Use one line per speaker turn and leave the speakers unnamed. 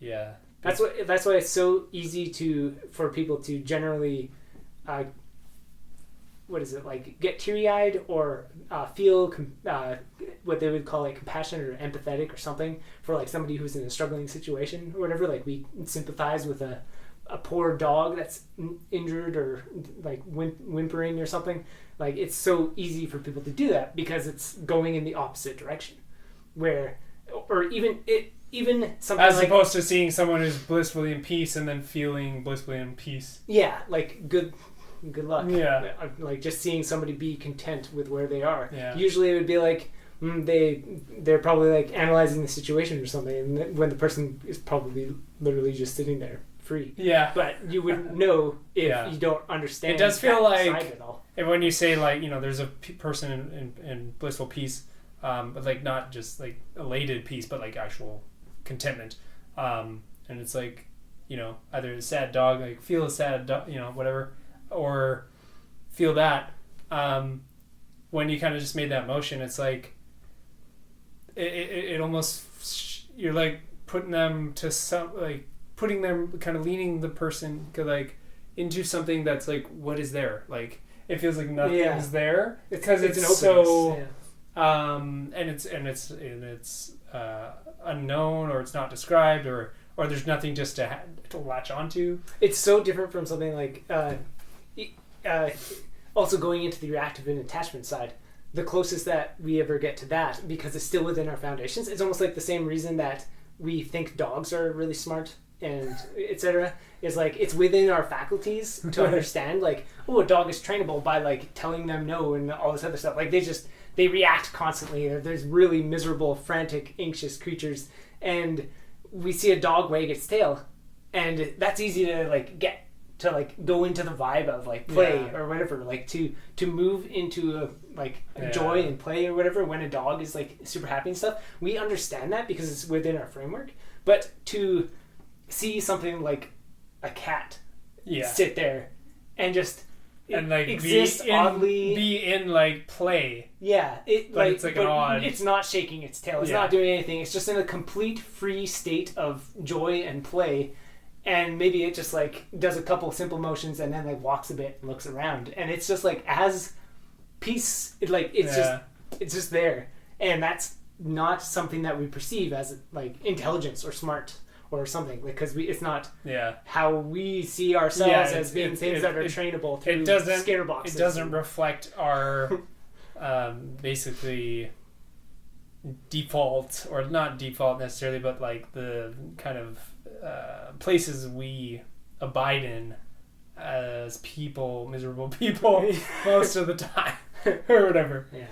Yeah.
That's why it's so easy for people to generally, get teary-eyed or feel what they would call like compassionate or empathetic or something for like somebody who's in a struggling situation or whatever. Like we sympathize with a poor dog that's injured or like whimpering or something. Like it's so easy for people to do that because it's going in the opposite direction, or even something
as
like,
opposed to seeing someone who's blissfully in peace and then feeling blissfully in peace.
Yeah, like good luck.
Yeah.
Like just seeing somebody be content with where they are.
Yeah.
Usually it would be like they're probably like analyzing the situation or something, and when the person is probably literally just sitting there free.
Yeah.
But you wouldn't know if you don't understand.
It does feel
that
like,
side of it all.
and when you say like, there's a person in blissful peace, but like not just like elated peace, but like actual contentment, and it's like, either a sad dog, like feel a sad dog, whatever, or feel that, when you kind of just made that motion, it's like it almost, you're like putting them to some, like putting them, kind of leaning the person like into something that's like, what is there, like it feels like nothing is there because it's
an
so
openness,
and it's unknown, or it's not described, or there's nothing just to latch onto.
It's so different from something like also going into the reactive and attachment side. The closest that we ever get to that, because it's still within our foundations, it's almost like the same reason that we think dogs are really smart and etc. is like it's within our faculties to understand like, oh, a dog is trainable by like telling them no and all this other stuff. Like they react constantly. There's really miserable, frantic, anxious creatures, and we see a dog wag its tail, and that's easy to like get to like go into the vibe of like play or whatever, like to move into joy and play or whatever when a dog is like super happy and stuff. We understand that because it's within our framework. But to see something like a cat sit there and just
and like
exist oddly,
be in like play.
Yeah,
it's like an odd.
It's not shaking its tail. It's not doing anything. It's just in a complete free state of joy and play. And maybe it just like does a couple simple motions and then like walks a bit and looks around, and it's just like as peace. It's just there, and that's not something that we perceive as like intelligence or smart or something, because it's not how we see ourselves as being things that are trainable through scare boxes.
It doesn't reflect our basically default, or not default necessarily, but like the kind of places we abide in as people, miserable people, most of the time, or whatever.
Yeah.